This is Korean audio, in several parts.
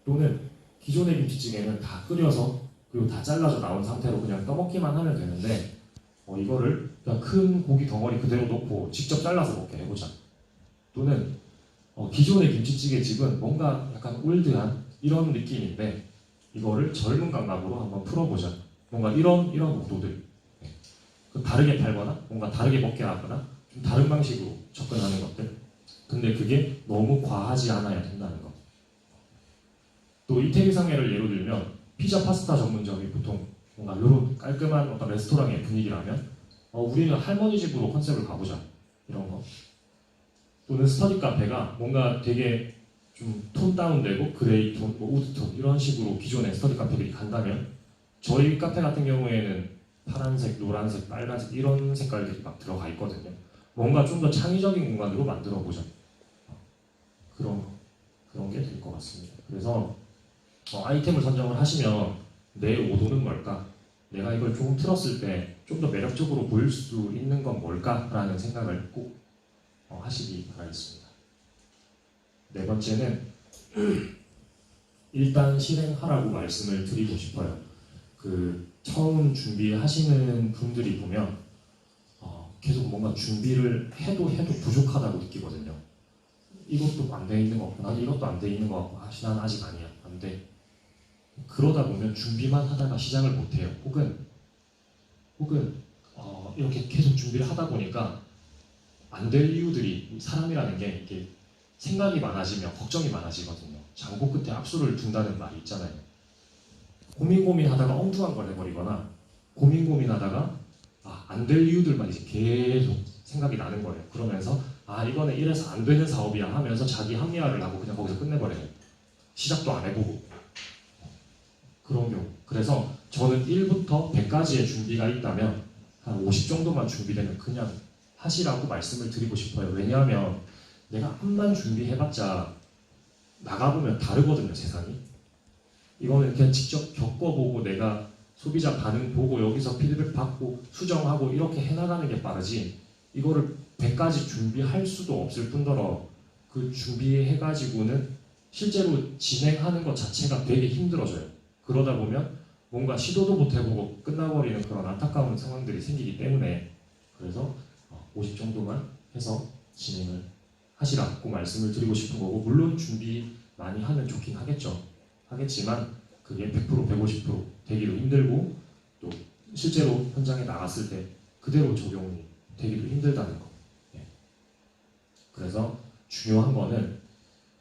또는 기존의 김치찌개는 다 끓여서 그리고 다 잘라서 나온 상태로 그냥 떠먹기만 하면 되는데 이거를 그냥 큰 고기 덩어리 그대로 놓고 직접 잘라서 먹게 해보자. 또는 기존의 김치찌개 집은 뭔가 약간 올드한 이런 느낌인데 이거를 젊은 감각으로 한번 풀어보자. 뭔가 이런 구도들 다르게 팔거나 뭔가 다르게 먹게 하거나 좀 다른 방식으로 접근하는 것들. 근데 그게 너무 과하지 않아야 된다는 것. 또 이태리상해를 예로 들면 피자 파스타 전문점이 보통 뭔가 이런 깔끔한 어떤 레스토랑의 분위기라면 우리는 할머니 집으로 컨셉을 가보자 이런 거. 또는 스터디 카페가 뭔가 되게 좀 톤 다운되고 그레이 톤, 뭐 우드 톤 이런 식으로 기존의 스터디 카페들이 간다면 저희 카페 같은 경우에는 파란색, 노란색, 빨간색 이런 색깔들이 막 들어가 있거든요. 뭔가 좀 더 창의적인 공간으로 만들어 보자. 그런 게 될 것 같습니다. 그래서 아이템을 선정을 하시면 내 오도는 뭘까? 내가 이걸 조금 틀었을 때 좀 더 매력적으로 보일 수 있는 건 뭘까라는 생각을 꼭 하시기 바라겠습니다. 네 번째는 일단 실행하라고 말씀을 드리고 싶어요. 처음 준비하시는 분들이 보면 계속 뭔가 준비를 해도 부족하다고 느끼거든요. 이것도 안 돼 있는 것 같고 나는 이것도 안 돼 있는 것 같고 난 아직 아니야, 안 돼. 그러다 보면 준비만 하다가 시작을 못 해요. 혹은 이렇게 계속 준비를 하다 보니까 안 될 이유들이 사람이라는 게 이게 생각이 많아지면 걱정이 많아지거든요. 장고 끝에 악수를 둔다는 말이 있잖아요. 고민하다가 엉뚱한 걸 해버리거나 고민하다가 안 될 이유들만 이제 계속 생각이 나는 거예요. 그러면서 이거는 이래서 안 되는 사업이야 하면서 자기 합리화를 하고 그냥 거기서 끝내버려요. 시작도 안 해보고 그런 경우. 그래서 저는 1부터 100까지의 준비가 있다면 한 50 정도만 준비되면 그냥 하시라고 말씀을 드리고 싶어요. 왜냐하면 내가 한만 준비해봤자 나가보면 다르거든요, 세상이. 이거는 그냥 직접 겪어보고 내가 소비자 반응 보고 여기서 피드백 받고 수정하고 이렇게 해나가는 게 빠르지 이거를 100가지 준비할 수도 없을 뿐더러 그 준비해가지고는 실제로 진행하는 것 자체가 되게 힘들어져요. 그러다 보면 뭔가 시도도 못 해보고 끝나버리는 그런 안타까운 상황들이 생기기 때문에 그래서 50 정도만 해서 진행을 하시라고 말씀을 드리고 싶은 거고 물론 준비 많이 하면 좋긴 하겠지만 그게 100%, 150% 되기도 힘들고 또 실제로 현장에 나갔을 때 그대로 적용이 되기도 힘들다는 거. 그래서 중요한 거는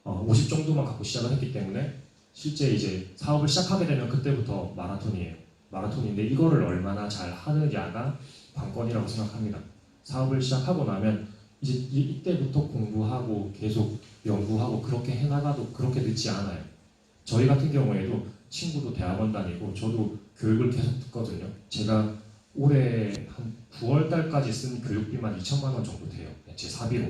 50 정도만 갖고 시작을 했기 때문에 실제 이제 사업을 시작하게 되면 그때부터 마라톤이에요. 마라톤인데 이거를 얼마나 잘 하느냐가 관건이라고 생각합니다. 사업을 시작하고 나면 이제 이때부터 공부하고 계속 연구하고 그렇게 해나가도 그렇게 늦지 않아요. 저희 같은 경우에도 친구도 대학원 다니고 저도 교육을 계속 듣거든요. 제가 올해 한 9월 달까지 쓴 교육비만 2천만 원 정도 돼요. 제 사비로.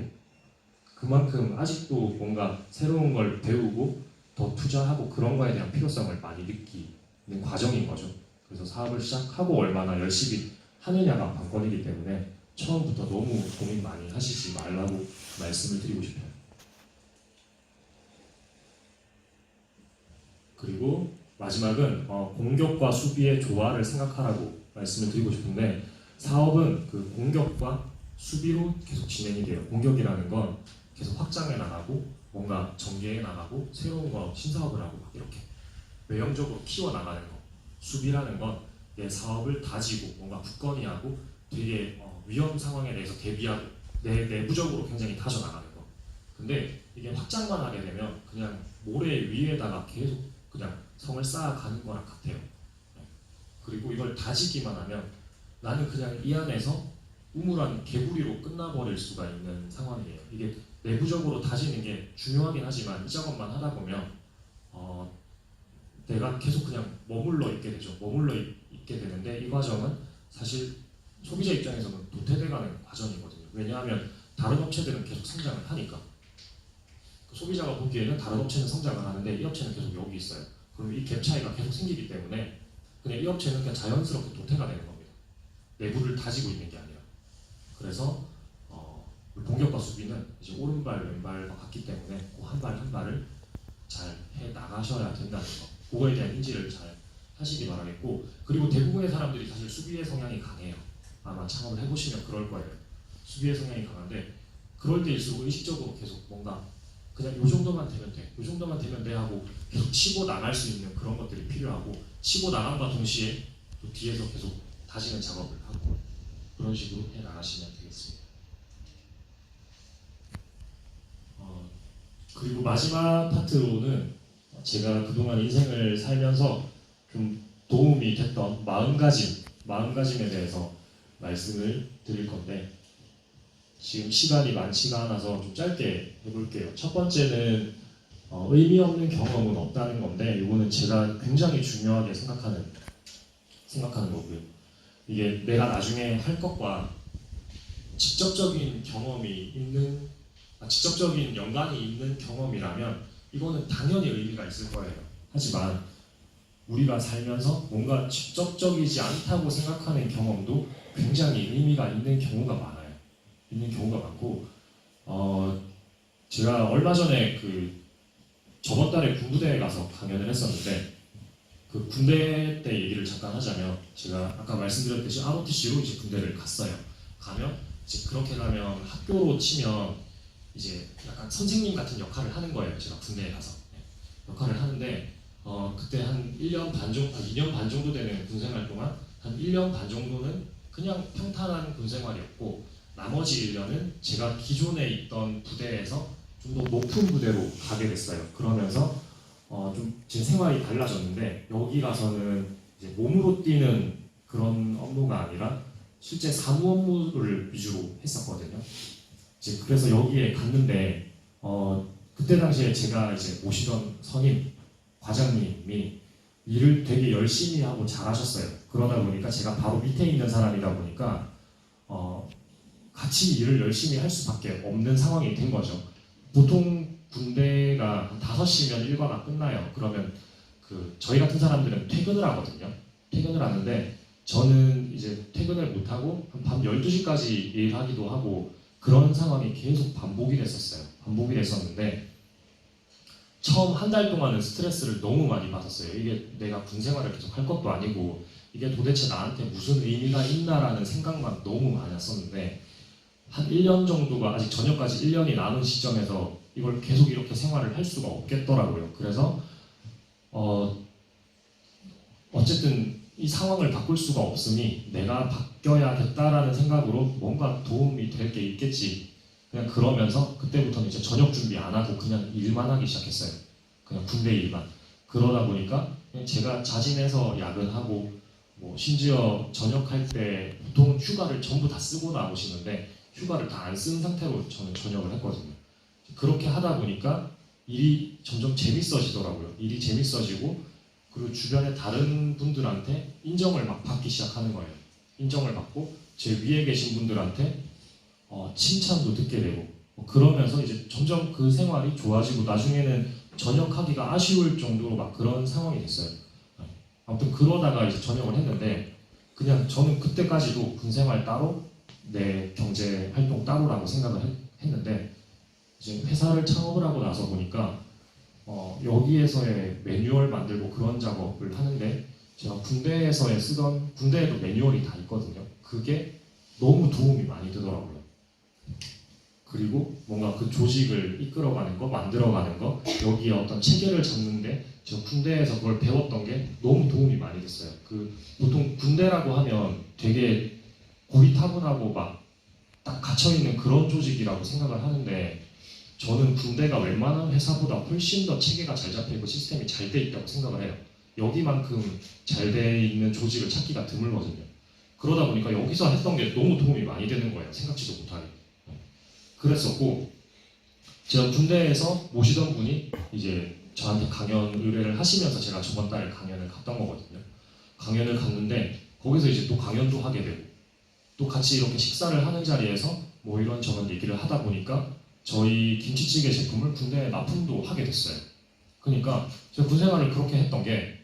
그만큼 아직도 뭔가 새로운 걸 배우고 더 투자하고 그런 거에 대한 필요성을 많이 느끼는 과정인 거죠. 그래서 사업을 시작하고 얼마나 열심히 하느냐가 관건이기 때문에 처음부터 너무 고민 많이 하시지 말라고 말씀을 드리고 싶어요. 그리고 마지막은 공격과 수비의 조화를 생각하라고 말씀을 드리고 싶은데 사업은 그 공격과 수비로 계속 진행이 돼요. 공격이라는 건 계속 확장해 나가고 뭔가 전개해 나가고 새로운 거 신사업을 하고 막 이렇게 외형적으로 키워 나가는 거. 수비라는 건 내 사업을 다지고 뭔가 굳건히 하고 되게 위험 상황에 대해서 대비하고 내 내부적으로 굉장히 다져 나가는 거. 근데 이게 확장만 하게 되면 그냥 모래 위에다가 계속 그냥 성을 쌓아가는 거랑 같아요. 그리고 이걸 다지기만 하면 나는 그냥 이 안에서 우물한 개구리로 끝나버릴 수가 있는 상황이에요. 이게 내부적으로 다지는 게 중요하긴 하지만 이 작업만 하다 보면 내가 계속 그냥 머물러 있게 되죠. 머물러 있게 되는데 이 과정은 사실 소비자 입장에서는 도태돼가는 과정이거든요. 왜냐하면 다른 업체들은 계속 성장을 하니까 소비자가 보기에는 다른 업체는 성장을 하는데 이 업체는 계속 여기 있어요. 그럼 이 갭 차이가 계속 생기기 때문에 그냥 이 업체는 그냥 자연스럽게 도태가 되는 겁니다. 내부를 다지고 있는 게 아니라. 그래서 공격과 수비는 이제 오른발 왼발과 같기 때문에 그 한 발 한 발을 잘 해 나가셔야 된다는 거. 그거에 대한 인지를 잘 하시기 바라겠고, 그리고 대부분의 사람들이 사실 수비의 성향이 강해요. 아마 창업을 해보시면 그럴 거예요. 수비의 성향이 강한데 그럴 때일수록 의식적으로 계속 뭔가 그냥 요 정도만 되면 돼, 요 정도만 되면 돼 하고 계속 치고 나갈 수 있는 그런 것들이 필요하고, 치고 나감과 동시에 또 뒤에서 계속 다지는 작업을 하고 그런 식으로 해 나가시면 되겠습니다. 그리고 마지막 파트로는 제가 그동안 인생을 살면서 좀 도움이 됐던 마음가짐에 대해서 말씀을 드릴 건데, 지금 시간이 많지가 않아서 좀 짧게 해볼게요. 첫 번째는 의미 없는 경험은 없다는 건데, 이거는 제가 굉장히 중요하게 생각하는 거고요. 이게 내가 나중에 할 것과 직접적인 직접적인 연관이 있는 경험이라면 이거는 당연히 의미가 있을 거예요. 하지만 우리가 살면서 뭔가 직접적이지 않다고 생각하는 경험도 굉장히 의미가 있는 경우가 많아요. 있는 경우가 많고, 제가 얼마 전에 저번 달에 군부대에 가서 강연을 했었는데, 그 군대 때 얘기를 잠깐 하자면, 제가 아까 말씀드렸듯이 ROTC로 이제 군대를 갔어요. 가면 이제 그렇게 가면 학교로 치면 이제 약간 선생님 같은 역할을 하는 거예요. 제가 군대에 가서 역할을 하는데, 그때 한 1년 반 정도, 2년 반 정도 되는 군생활 동안 한 1년 반 정도는 그냥 평탄한 군생활이었고, 나머지 1년은 제가 기존에 있던 부대에서 좀 더 높은 부대로 가게 됐어요. 그러면서 좀 제 생활이 달라졌는데, 여기 가서는 이제 몸으로 뛰는 그런 업무가 아니라 실제 사무 업무를 위주로 했었거든요. 이제 그래서 여기에 갔는데, 그때 당시에 제가 이제 모시던 선임 과장님이 일을 되게 열심히 하고 잘하셨어요. 그러다 보니까 제가 바로 밑에 있는 사람이다 보니까 같이 일을 열심히 할 수밖에 없는 상황이 된 거죠. 보통 군대가 한 5시면 일과가 끝나요. 그러면 저희 같은 사람들은 퇴근을 하거든요. 퇴근을 하는데 저는 이제 퇴근을 못하고 한 밤 12시까지 일하기도 하고, 그런 상황이 계속 반복이 됐었는데, 처음 한 달 동안은 스트레스를 너무 많이 받았어요. 이게 내가 군 생활을 계속 할 것도 아니고 이게 도대체 나한테 무슨 의미가 있나라는 생각만 너무 많았었는데, 한 1년 정도가, 아직 전역까지 1년이 남은 시점에서 이걸 계속 이렇게 생활을 할 수가 없겠더라고요. 그래서 어쨌든 이 상황을 바꿀 수가 없으니 내가 바뀌어야겠다라는 생각으로 뭔가 도움이 될 게 있겠지, 그냥 그러면서 그때부터는 이제 저녁 준비 안 하고 그냥 일만 하기 시작했어요. 그냥 군대 일만. 그러다 보니까 그냥 제가 자진해서 야근하고, 뭐 심지어 전역할 때 보통 휴가를 전부 다 쓰고 나오시는데 휴가를 다 안 쓴 상태로 저는 전역을 했거든요. 그렇게 하다 보니까 일이 점점 재밌어지더라고요. 일이 재밌어지고, 그리고 주변의 다른 분들한테 인정을 막 받기 시작하는 거예요. 인정을 받고 제 위에 계신 분들한테 칭찬도 듣게 되고, 그러면서 이제 점점 그 생활이 좋아지고 나중에는 전역하기가 아쉬울 정도로 막 그런 상황이 됐어요. 아무튼 그러다가 이제 전역을 했는데, 그냥 저는 그때까지도 군생활 따로 내 경제 활동 따로라고 생각을 했는데, 이제 회사를 창업을 하고 나서 보니까 여기에서의 매뉴얼 만들고 그런 작업을 하는데, 제가 군대에도 매뉴얼이 다 있거든요. 그게 너무 도움이 많이 되더라고요. 그리고 뭔가 그 조직을 이끌어가는 거, 만들어가는 거, 여기에 어떤 체계를 잡는데 제가 군대에서 그걸 배웠던 게 너무 도움이 많이 됐어요. 보통 군대라고 하면 되게 고리타분하고 막 딱 갇혀있는 그런 조직이라고 생각을 하는데, 저는 군대가 웬만한 회사보다 훨씬 더 체계가 잘 잡혀있고 시스템이 잘 돼 있다고 생각을 해요. 여기만큼 잘 돼 있는 조직을 찾기가 드물거든요. 그러다 보니까 여기서 했던 게 너무 도움이 많이 되는 거예요. 생각지도 못하게. 그랬었고, 제가 군대에서 모시던 분이 이제 저한테 강연 의뢰를 하시면서 제가 저번 달에 강연을 갔던 거거든요. 강연을 갔는데 거기서 이제 또 강연도 하게 되고, 또 같이 이렇게 식사를 하는 자리에서 뭐 이런저런 얘기를 하다 보니까 저희 김치찌개 제품을 군대에 납품도 하게 됐어요. 그러니까 제가 군생활을 그렇게 했던 게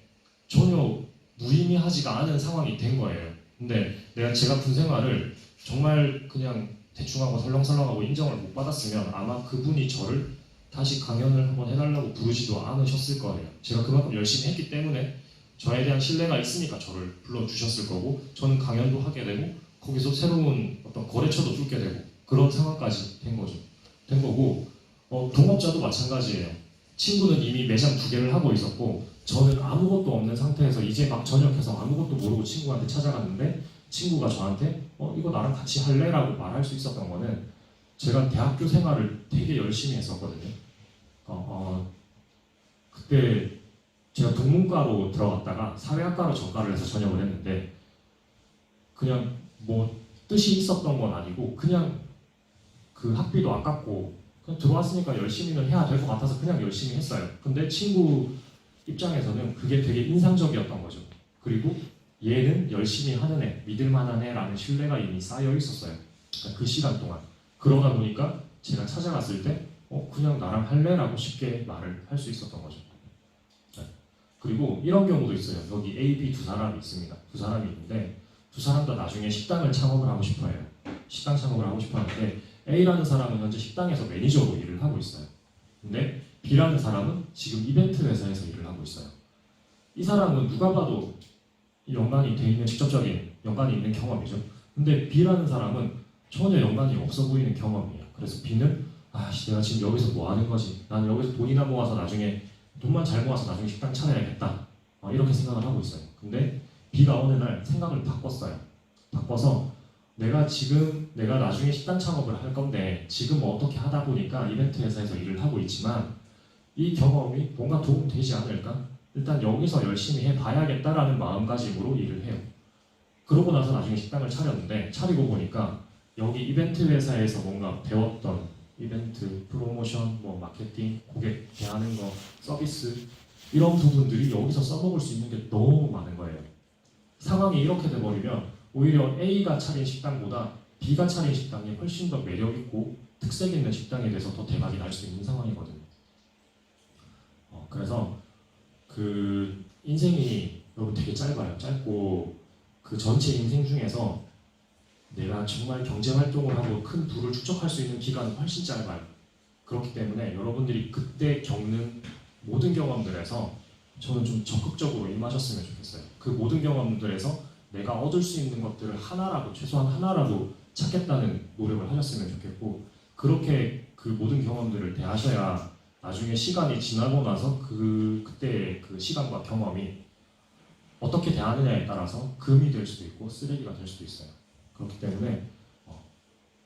전혀 무의미하지가 않은 상황이 된 거예요. 근데 제가 군생활을 정말 그냥 대충하고 설렁설렁하고 인정을 못 받았으면 아마 그분이 저를 다시 강연을 한번 해달라고 부르지도 않으셨을 거예요. 제가 그만큼 열심히 했기 때문에 저에 대한 신뢰가 있으니까 저를 불러주셨을 거고, 저는 강연도 하게 되고 거기서 새로운 어떤 거래처도 뚫게 되고 그런 상황까지 된 거죠. 된 거고, 동업자도 마찬가지예요. 친구는 이미 매장 2개를 하고 있었고 저는 아무것도 없는 상태에서 이제 막 전역해서 아무것도 모르고 친구한테 찾아갔는데 친구가 저한테 이거 나랑 같이 할래? 라고 말할 수 있었던 거는 제가 대학교 생활을 되게 열심히 했었거든요. 그때 제가 동문과로 들어갔다가 사회학과로 전과를 해서 전역을 했는데 그냥 뭐 뜻이 있었던 건 아니고 그냥 그 학비도 아깝고 그냥 들어왔으니까 열심히는 해야 될 것 같아서 그냥 열심히 했어요. 근데 친구 입장에서는 그게 되게 인상적이었던 거죠. 그리고 얘는 열심히 하는 애, 믿을 만한 애라는 신뢰가 이미 쌓여 있었어요. 그러니까 그 시간 동안. 그러다 보니까 제가 찾아갔을 때 그냥 나랑 할래라고 쉽게 말을 할 수 있었던 거죠. 네. 그리고 이런 경우도 있어요. 여기 A, B 2사람이 있습니다. 2사람이 있는데 2사람 다 나중에 식당을 창업을 하고 싶어 해요. 식당 창업을 하고 싶어 하는데 A라는 사람은 현재 식당에서 매니저로 일을 하고 있어요. 근데 B라는 사람은 지금 이벤트 회사에서 일을 하고 있어요. 이 사람은 누가 봐도 연관이 돼 있는 직접적인 연관이 있는 경험이죠. 근데 B라는 사람은 전혀 연관이 없어 보이는 경험이에요. 그래서 B는 내가 지금 여기서 뭐 하는 거지? 나는 여기서 돈이나 모아서 나중에 돈만 잘 모아서 나중에 식당 차려야겠다. 이렇게 생각을 하고 있어요. 근데 B가 어느 날 생각을 바꿨어요. 바꿔서 내가 나중에 식당 창업을 할 건데 지금 어떻게 하다 보니까 이벤트 회사에서 일을 하고 있지만 이 경험이 뭔가 도움 되지 않을까? 일단 여기서 열심히 해봐야겠다라는 마음가짐으로 일을 해요. 그러고 나서 나중에 식당을 차렸는데 차리고 보니까 여기 이벤트 회사에서 뭔가 배웠던 이벤트, 프로모션, 마케팅, 고객 대하는 거, 서비스 이런 부분들이 여기서 써먹을 수 있는 게 너무 많은 거예요. 상황이 이렇게 돼버리면 오히려 A가 차린 식당보다 B가 차린 식당이 훨씬 더 매력있고 특색 있는 식당에 대해서 더 대박이 날 수 있는 상황이거든요. 그래서 그 인생이 여러분 되게 짧아요. 짧고 그 전체 인생 중에서 내가 정말 경제활동을 하고 큰 부를 축적할 수 있는 기간은 훨씬 짧아요. 그렇기 때문에 여러분들이 그때 겪는 모든 경험들에서 저는 좀 적극적으로 임하셨으면 좋겠어요. 그 모든 경험들에서 내가 얻을 수 있는 것들을 최소한 하나라도 찾겠다는 노력을 하셨으면 좋겠고, 그렇게 그 모든 경험들을 대하셔야 나중에 시간이 지나고 나서 그때의 그 시간과 경험이 어떻게 대하느냐에 따라서 금이 될 수도 있고 쓰레기가 될 수도 있어요. 그렇기 때문에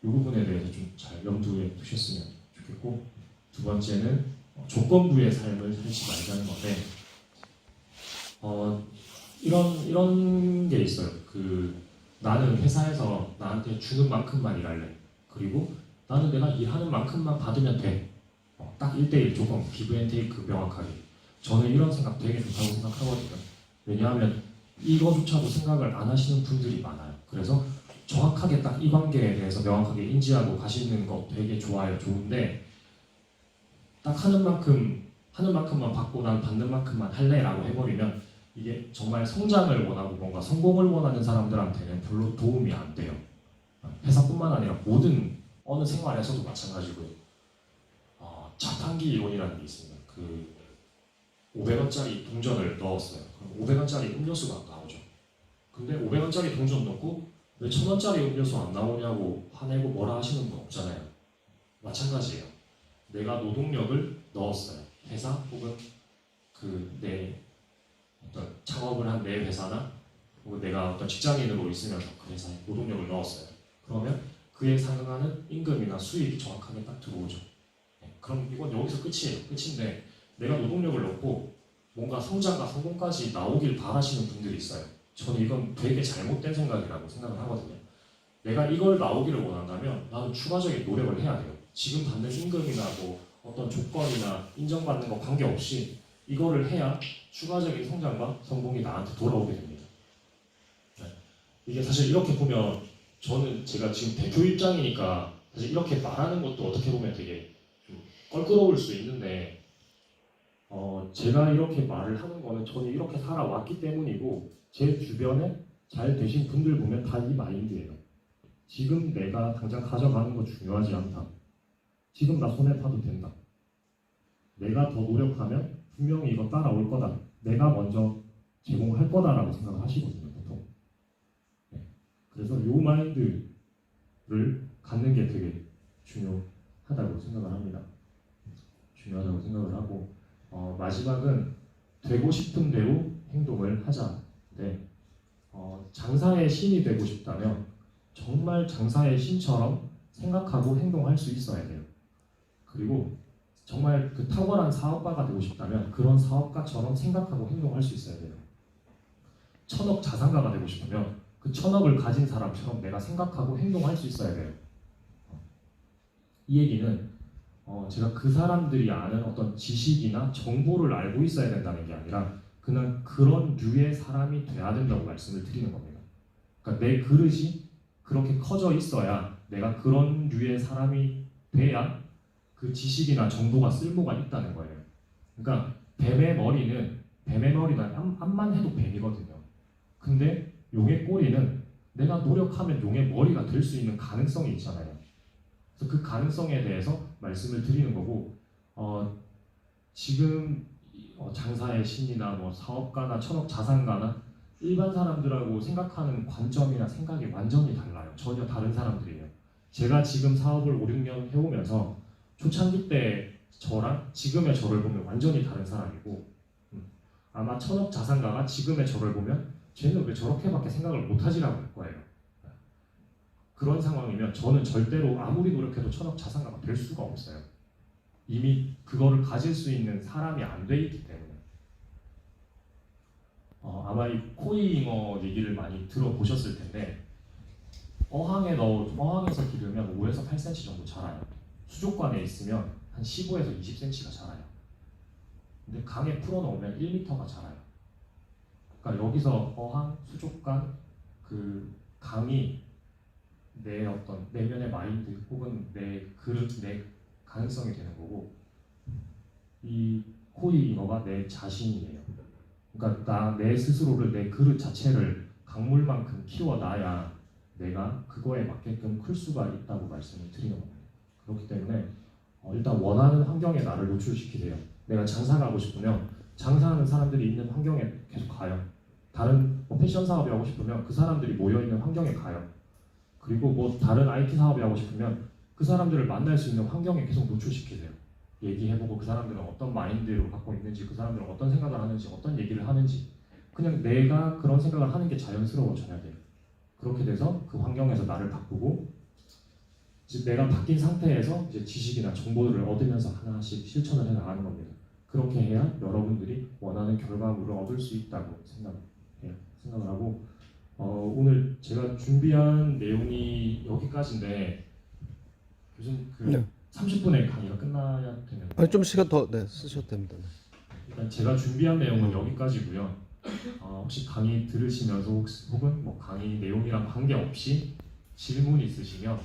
이 부분에 대해서 좀 잘 염두에 두셨으면 좋겠고, 두 번째는 조건부의 삶을 살지 말자는 건데, 이런 게 있어요. 나는 회사에서 나한테 주는 만큼만 일할래. 그리고 나는 내가 일하는 만큼만 받으면 돼. 딱 1대1 조건, 기브 앤 테이크 명확하게. 저는 이런 생각 되게 좋다고 생각하거든요. 왜냐하면 이거조차도 생각을 안 하시는 분들이 많아요. 그래서 정확하게 딱 이 관계에 대해서 명확하게 인지하고 가시는 거 되게 좋아요. 좋은데 딱 하는 만큼만 받고 난 받는 만큼만 할래라고 해버리면 이게 정말 성장을 원하고 뭔가 성공을 원하는 사람들한테는 별로 도움이 안 돼요. 회사뿐만 아니라 모든 어느 생활에서도 마찬가지고요. 자판기 이론이라는 게 있습니다. 500원짜리 동전을 넣었어요. 그럼 500원짜리 음료수가 나오죠. 근데 500원짜리 동전 넣고 왜 1000원짜리 음료수 안 나오냐고 화내고 뭐라 하시는 분 없잖아요. 마찬가지예요. 내가 노동력을 넣었어요. 회사 혹은 내 어떤 창업을 한 내 회사나 혹은 내가 어떤 직장인으로 있으면서 그 회사에 노동력을 넣었어요. 그러면 그에 상응하는 임금이나 수익이 정확하게 딱 들어오죠. 그럼 이건 여기서 끝이에요. 끝인데 내가 노동력을 넣고 뭔가 성장과 성공까지 나오길 바라시는 분들이 있어요. 저는 이건 되게 잘못된 생각이라고 생각을 하거든요. 내가 이걸 나오기를 원한다면 나는 추가적인 노력을 해야 돼요. 지금 받는 임금이나 어떤 조건이나 인정받는 거 관계없이 이거를 해야 추가적인 성장과 성공이 나한테 돌아오게 됩니다. 이게 사실 이렇게 보면 제가 지금 대표 입장이니까 사실 이렇게 말하는 것도 어떻게 보면 되게 좀 껄끄러울 수 있는데 제가 이렇게 말을 하는 거는 저는 이렇게 살아왔기 때문이고 제 주변에 잘 되신 분들 보면 다 이 마인드예요. 지금 내가 당장 가져가는 거 중요하지 않다. 지금 나 손해 봐도 된다. 내가 더 노력하면 분명히 이거 따라올 거다. 내가 먼저 제공할 거다라고 생각을 하시거든요, 보통. 네. 그래서 요 마인드를 갖는 게 되게 중요하다고 생각을 합니다. 중요하다고 생각을 하고 마지막은 되고 싶은 대로 행동을 하자. 네. 장사의 신이 되고 싶다면 정말 장사의 신처럼 생각하고 행동할 수 있어야 돼요. 그리고 정말 그 탁월한 사업가가 되고 싶다면 그런 사업가처럼 생각하고 행동할 수 있어야 돼요. 천억 자산가가 되고 싶으면 그 천억을 가진 사람처럼 내가 생각하고 행동할 수 있어야 돼요. 이 얘기는 제가 그 사람들이 아는 어떤 지식이나 정보를 알고 있어야 된다는 게 아니라 그냥 그런 류의 사람이 돼야 된다고 말씀을 드리는 겁니다. 그러니까 내 그릇이 그렇게 커져 있어야 내가 그런 류의 사람이 돼야 그 지식이나 정보가 쓸모가 있다는 거예요. 그러니까 뱀의 머리는 암만 해도 뱀이거든요. 근데 용의 꼬리는 내가 노력하면 용의 머리가 될 수 있는 가능성이 있잖아요. 그래서 그 가능성에 대해서 말씀을 드리는 거고 지금 장사의 신이나 뭐 사업가나 천억 자산가나 일반 사람들하고 생각하는 관점이나 생각이 완전히 달라요. 전혀 다른 사람들이에요. 제가 지금 사업을 5, 6년 해오면서 초창기 때 저랑 지금의 저를 보면 완전히 다른 사람이고 아마 천억 자산가가 지금의 저를 보면 쟤는 왜 저렇게밖에 생각을 못하지라고 할 거예요. 그런 상황이면 저는 절대로 아무리 노력해도 천억 자산가가 될 수가 없어요. 이미 그거를 가질 수 있는 사람이 안 돼 있기 때문에. 아마 이 코이잉어 얘기를 많이 들어보셨을 텐데 어항에서 기르면 5에서 8cm 정도 자라요. 수족관에 있으면 한 15에서 20cm가 자라요. 근데 강에 풀어놓으면 1m가 자라요. 그러니까 여기서 어항, 수족관, 그 강이 내 어떤 내면의 마인드 혹은 내 그릇, 내 가능성이 되는 거고 이 코이잉어가 내 자신이에요. 그러니까 내 스스로를 내 그릇 자체를 강물만큼 키워놔야 내가 그거에 맞게끔 클 수가 있다고 말씀을 드리는 겁니다. 그렇기 때문에 일단 원하는 환경에 나를 노출시키세요. 내가 장사 가고 싶으면 장사하는 사람들이 있는 환경에 계속 가요. 다른 패션 사업이 하고 싶으면 그 사람들이 모여있는 환경에 가요. 그리고 뭐 다른 IT 사업이 하고 싶으면 그 사람들을 만날 수 있는 환경에 계속 노출시키세요. 얘기해보고 그 사람들은 어떤 마인드를 갖고 있는지, 그 사람들은 어떤 생각을 하는지, 어떤 얘기를 하는지 그냥 내가 그런 생각을 하는 게 자연스러워져야 돼요. 그렇게 돼서 그 환경에서 나를 바꾸고 이제 내가 바뀐 상태에서 이제 지식이나 정보들을 얻으면서 하나씩 실천을 해 나가는 겁니다. 그렇게 해야 여러분들이 원하는 결과물을 얻을 수 있다고 생각을 하고 오늘 제가 준비한 내용이 여기까지인데 교수님 네. 30분에 강의가 끝나야 되는 아니 좀 시간 더 쓰셔도 됩니다. 일단 제가 준비한 내용은 여기까지고요. 혹시 강의 들으시면서 혹은 뭐 강의 내용이랑 관계없이 질문 있으시면